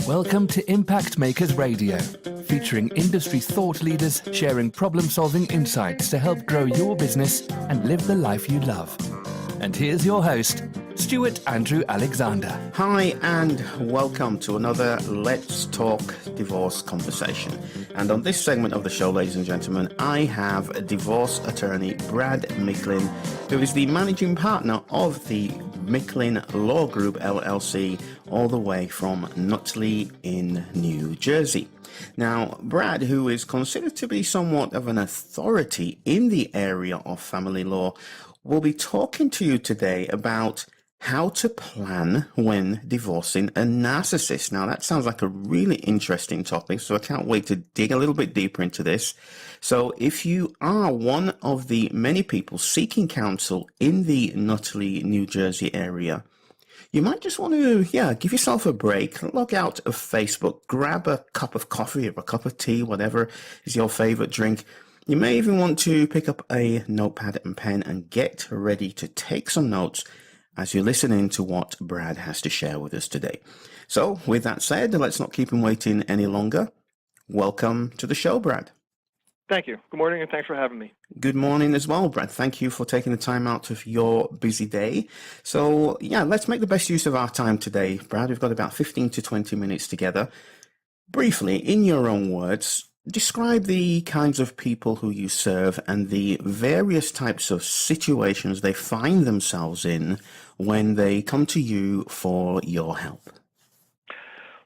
Welcome to Impact Makers Radio, featuring industry thought leaders sharing problem-solving insights to help grow your business and live the life you love. And here's your host, Stuart Andrew Alexander. Hi, and welcome to another Let's Talk Divorce conversation. And on this segment of the show, ladies and gentlemen, I have divorce attorney Brad Micklin, who is the managing partner of the Micklin Law Group, LLC, all the way from Nutley in New Jersey. Now, Brad, who is considered to be somewhat of an authority in the area of family law, will be talking to you today about how to plan when divorcing a narcissist. Now, that sounds like a really interesting topic, so I can't wait to dig a little bit deeper into this. So if you are one of the many people seeking counsel in the Nutley, New Jersey area, you might just want to, give yourself a break, log out of Facebook, grab a cup of coffee or a cup of tea, whatever is your favorite drink. You may even want to pick up a notepad and pen and get ready to take some notes as you're listening to what Brad has to share with us today. So with that said, let's not keep him waiting any longer. Welcome to the show, Brad. Thank you. Good morning, and thanks for having me. Good morning as well, Brad. Thank you for taking the time out of your busy day. So, let's make the best use of our time today, Brad. We've got about 15 to 20 minutes together. Briefly, in your own words, describe the kinds of people who you serve and the various types of situations they find themselves in when they come to you for your help.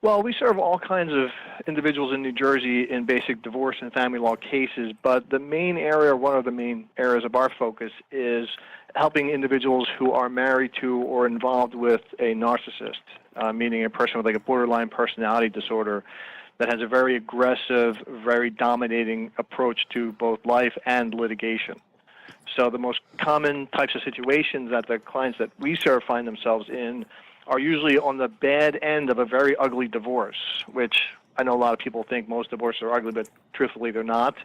Well, we serve all kinds of individuals in New Jersey in basic divorce and family law cases, but the main area, one of the main areas of our focus, is helping individuals who are married to or involved with a narcissist, meaning a person with like a borderline personality disorder that has a very aggressive, very dominating approach to both life and litigation. So the most common types of situations that the clients that we serve find themselves in are usually on the bad end of a very ugly divorce, which I know a lot of people think most divorces are ugly, but truthfully they're not.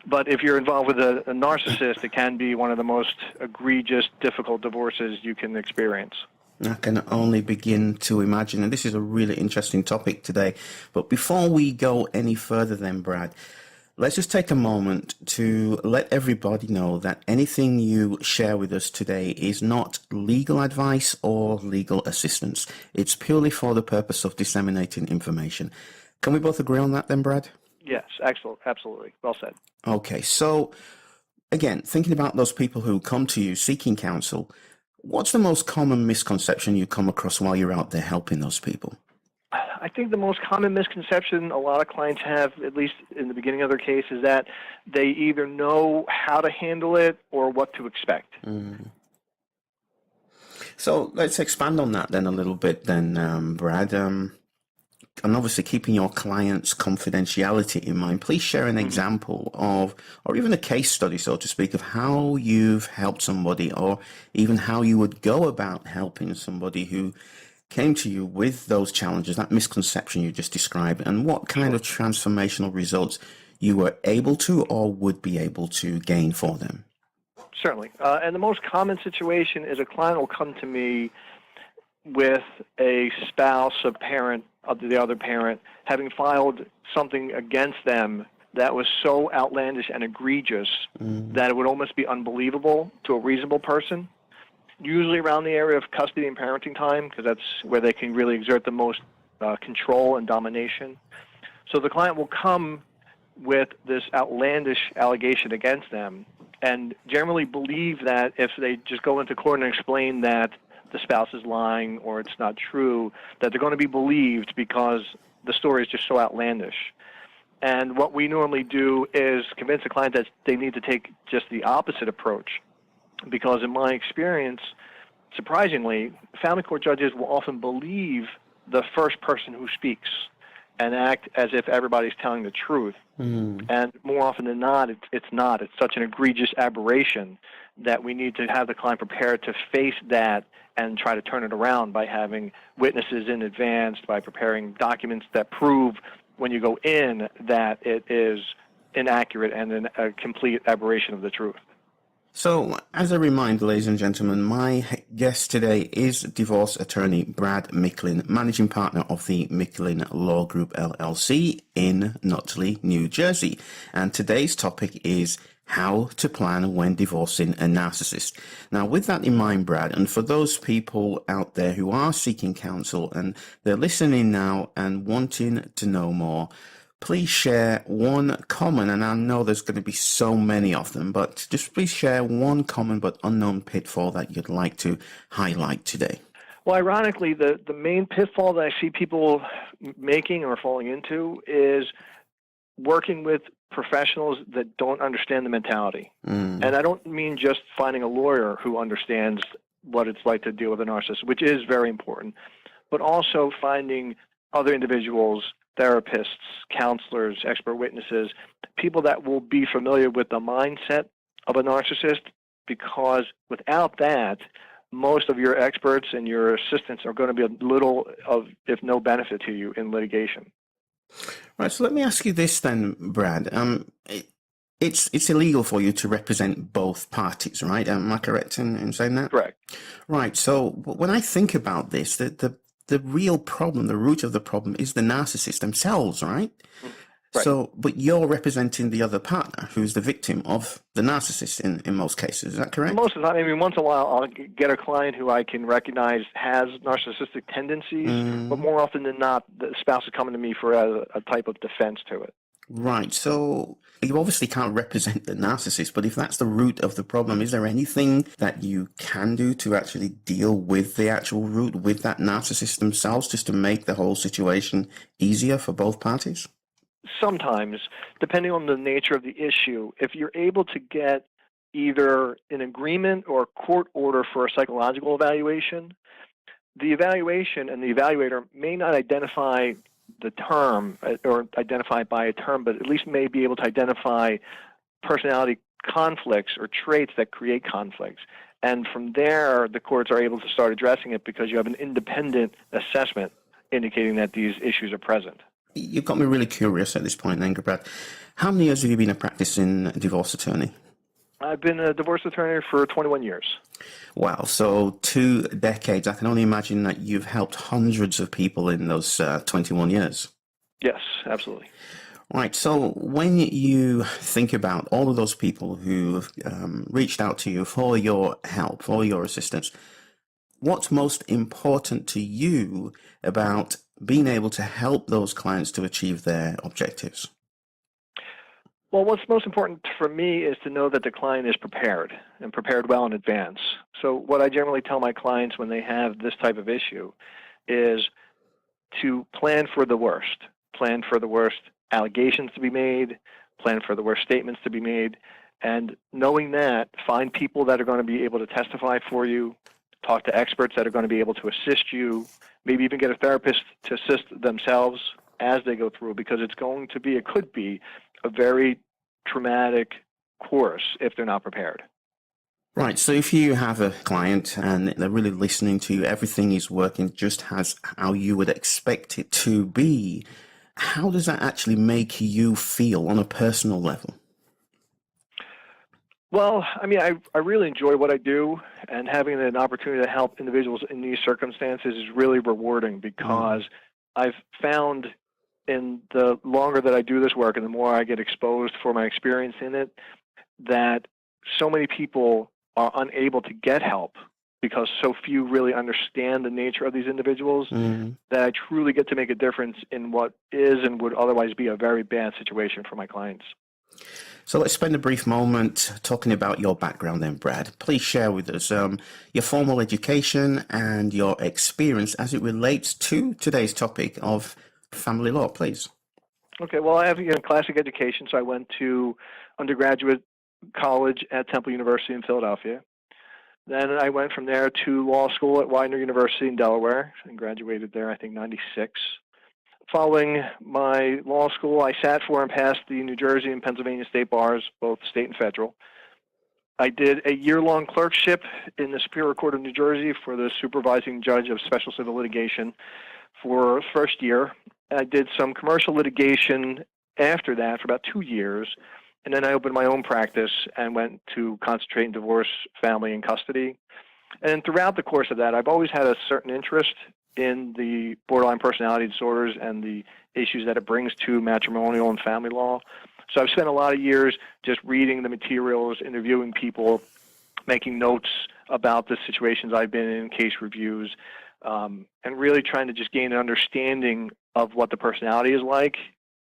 But if you're involved with a narcissist, it can be one of the most egregious, difficult divorces you can experience. I can only begin to imagine, and this is a really interesting topic today. But before we go any further then, Brad, let's just take a moment to let everybody know that anything you share with us today is not legal advice or legal assistance. It's purely for the purpose of disseminating information. Can we both agree on that then, Brad? Yes, absolutely. Well said. Okay, so again, thinking about those people who come to you seeking counsel, what's the most common misconception you come across while you're out there helping those people? I think the most common misconception a lot of clients have, at least in the beginning of their case, is that they either know how to handle it or what to expect. So let's expand on that then a little bit then, Brad. And obviously keeping your client's confidentiality in mind, please share an example of, or even a case study, so to speak, of how you've helped somebody, or even how you would go about helping somebody who came to you with those challenges, that misconception you just described, and what kind of transformational results you were able to or would be able to gain for them. Certainly. And the most common situation is a client will come to me with a spouse, a parent of the other parent, having filed something against them that was so outlandish and egregious that it would almost be unbelievable to a reasonable person, usually around the area of custody and parenting time, because that's where they can really exert the most control and domination. So the client will come with this outlandish allegation against them and generally believe that if they just go into court and explain that the spouse is lying or it's not true, that they're going to be believed because the story is just so outlandish. And what we normally do is convince the client that they need to take just the opposite approach, because in my experience, surprisingly, family court judges will often believe the first person who speaks and act as if everybody's telling the truth. And more often than not, it's not. It's such an egregious aberration that we need to have the client prepared to face that and try to turn it around by having witnesses in advance, by preparing documents that prove when you go in that it is inaccurate and a complete aberration of the truth. So, as a reminder, ladies and gentlemen, my guest today is divorce attorney Brad Micklin, managing partner of the Micklin Law Group LLC in Nutley, New Jersey. And today's topic is how to plan when divorcing a narcissist. Now, with that in mind, Brad, and for those people out there who are seeking counsel and they're listening now and wanting to know more, please share one common, and I know there's going to be so many of them, but just please share one common but unknown pitfall that you'd like to highlight today. Well, ironically, the main pitfall that I see people making or falling into is working with professionals that don't understand the mentality. And I don't mean just finding a lawyer who understands what it's like to deal with a narcissist, which is very important, but also finding other individuals, therapists, counselors, expert witnesses, people that will be familiar with the mindset of a narcissist, because without that, most of your experts and your assistants are going to be a little of, if no benefit to you in litigation. Right, so let me ask you this then, Brad. It's illegal for you to represent both parties, right? Am I correct in saying that? Correct. Right, so when I think about this, the real problem, the root of the problem is the narcissist themselves, right? Right. So, but you're representing the other partner who's the victim of the narcissist in most cases. Is that correct? Most of the time, I mean, once in a while, I'll get a client who I can recognize has narcissistic tendencies, but more often than not, the spouse is coming to me for a type of defense to it. Right. So you obviously can't represent the narcissist, but if that's the root of the problem, is there anything that you can do to actually deal with the actual root, with that narcissist themselves, just to make the whole situation easier for both parties? Sometimes, depending on the nature of the issue, if you're able to get either an agreement or a court order for a psychological evaluation, the evaluation and the evaluator may not identify the term or identify by a term, but at least may be able to identify personality conflicts or traits that create conflicts. And from there, the courts are able to start addressing it because you have an independent assessment indicating that these issues are present. You've got me really curious at this point, then, Brad. How many years have you been a practicing divorce attorney? I've been a divorce attorney for 21 years. Wow, so 2 decades. I can only imagine that you've helped hundreds of people in those 21 years. Yes, absolutely. Right, so when you think about all of those people who have reached out to you for your help, for your assistance, what's most important to you about being able to help those clients to achieve their objectives? Well, what's most important for me is to know that the client is prepared and prepared well in advance. So what I generally tell my clients when they have this type of issue is to plan for the worst. Plan for the worst allegations to be made, plan for the worst statements to be made, and knowing that, find people that are going to be able to testify for you, talk to experts that are going to be able to assist you, maybe even get a therapist to assist themselves as they go through, because it could be a very traumatic course if they're not prepared. Right, so if you have a client and they're really listening to you, everything is working just as how you would expect it to be, how does that actually make you feel on a personal level? Well, I mean, I really enjoy what I do, and having an opportunity to help individuals in these circumstances is really rewarding, because I've found in the longer that I do this work and the more I get exposed for my experience in it, that so many people are unable to get help because so few really understand the nature of these individuals, that I truly get to make a difference in what is and would otherwise be a very bad situation for my clients. So let's spend a brief moment talking about your background then, Brad. Please share with us your formal education and your experience as it relates to today's topic of family law, please. Okay, well, I have a classic education, so I went to undergraduate college at Temple University in Philadelphia. Then I went from there to law school at Widener University in Delaware and graduated there, I think, 96. Following my law school, I sat for and passed the New Jersey and Pennsylvania state bars, both state and federal. I did a year-long clerkship in the Superior Court of New Jersey for the supervising judge of special civil litigation for the first year. I did some commercial litigation after that for about 2 years, And then I opened my own practice and went to concentrate in divorce, family, and custody. And throughout the course of that, I've always had a certain interest in the borderline personality disorders and the issues that it brings to matrimonial and family law. So I've spent a lot of years just reading the materials, interviewing people, making notes about the situations I've been in, case reviews, and really trying to just gain an understanding of what the personality is like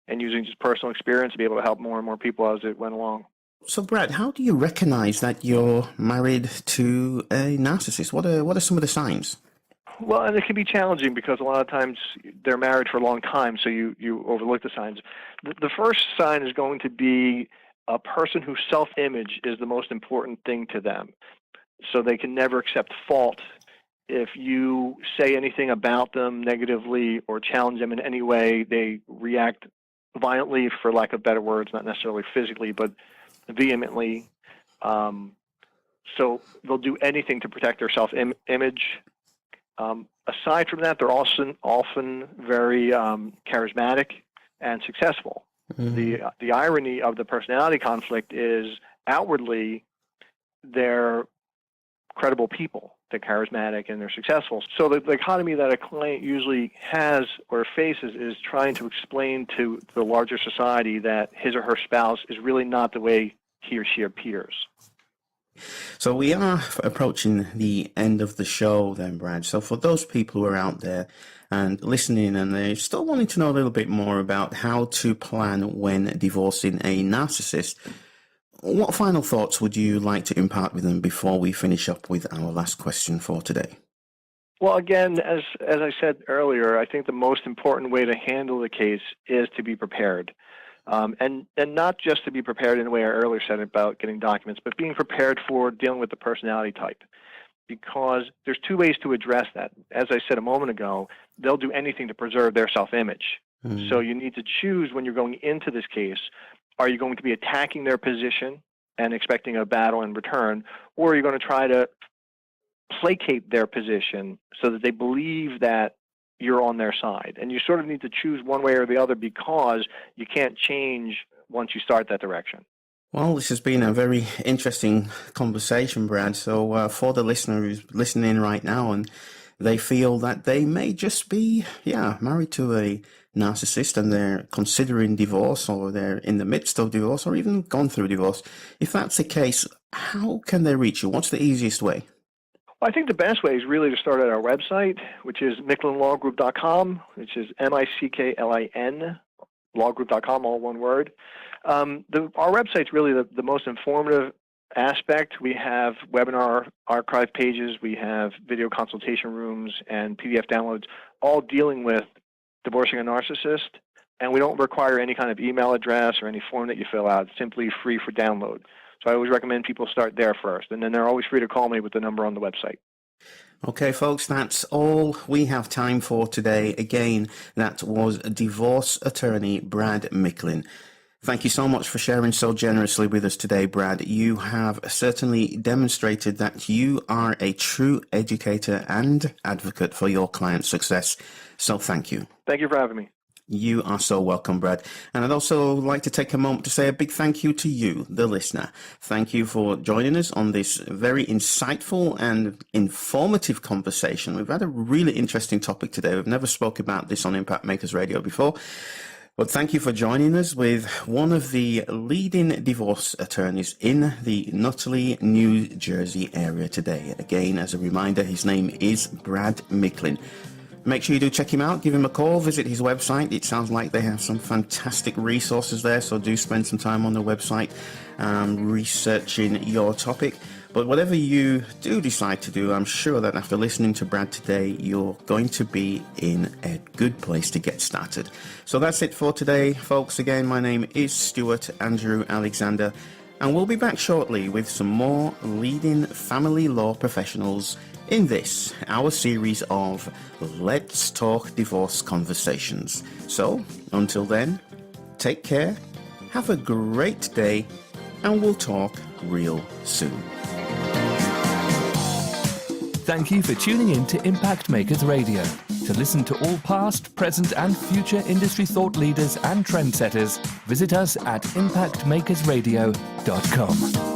and using just personal experience to be able to help more and more people as it went along. So, Brad, how do you recognize that you're married to a narcissist? What are some of the signs? Well, and it can be challenging because a lot of times they're married for a long time, so you overlook the signs. The first sign is going to be a person whose self-image is the most important thing to them. So they can never accept fault. If you say anything about them negatively or challenge them in any way, they react violently, for lack of better words, not necessarily physically, but vehemently. So they'll do anything to protect their self-image. Aside from that, they're often very charismatic and successful. Mm-hmm. The irony of the personality conflict is outwardly they're credible people. They're charismatic and they're successful. So the dichotomy that a client usually has or faces is trying to explain to the larger society that his or her spouse is really not the way he or she appears. So we are approaching the end of the show then, Brad. So for those people who are out there and listening and they're still wanting to know a little bit more about how to plan when divorcing a narcissist, what final thoughts would you like to impart with them before we finish up with our last question for today? Well, again, as I said earlier, I think the most important way to handle the case is to be prepared. And not just to be prepared in the way I earlier said about getting documents, but being prepared for dealing with the personality type. Because there's two ways to address that. As I said a moment ago, they'll do anything to preserve their self-image. Mm-hmm. So you need to choose when you're going into this case, are you going to be attacking their position and expecting a battle in return, or are you going to try to placate their position so that they believe that you're on their side? And you sort of need to choose one way or the other because you can't change once you start that direction. Well, this has been a very interesting conversation, Brad. So for the listener who's listening right now and they feel that they may just be, married to a narcissist and they're considering divorce or they're in the midst of divorce or even gone through divorce, if that's the case, how can they reach you? What's the easiest way? Well, I think the best way is really to start at our website, which is MicklinLawGroup.com, which is MICKLIN, lawgroup.com, all one word. Our website's really the most informative aspect. We have webinar archive pages, we have video consultation rooms, and PDF downloads, all dealing with divorcing a narcissist, and we don't require any kind of email address or any form that you fill out. It's simply free for download. So I always recommend people start there first, and then they're always free to call me with the number on the website. Okay, folks, that's all we have time for today. Again, that was divorce attorney Brad Micklin. Thank you so much for sharing so generously with us today, Brad. You have certainly demonstrated that you are a true educator and advocate for your client's success. So thank you. Thank you for having me. You are so welcome, Brad. And I'd also like to take a moment to say a big thank you to you, the listener. Thank you for joining us on this very insightful and informative conversation. We've had a really interesting topic today. We've never spoke about this on Impact Makers Radio before. But thank you for joining us with one of the leading divorce attorneys in the Nutley, New Jersey area today. Again, as a reminder, his name is Brad Micklin. Make sure you do check him out, give him a call, visit his website. It sounds like they have some fantastic resources there, so do spend some time on the website researching your topic. But whatever you do decide to do, I'm sure that after listening to Brad today, you're going to be in a good place to get started. So that's it for today, folks. Again, my name is Stuart Andrew Alexander, and we'll be back shortly with some more leading family law professionals in this, our series of Let's Talk Divorce Conversations. So, until then, take care, have a great day, and we'll talk real soon. Thank you for tuning in to Impact Makers Radio. To listen to all past, present and future industry thought leaders and trendsetters, visit us at impactmakersradio.com.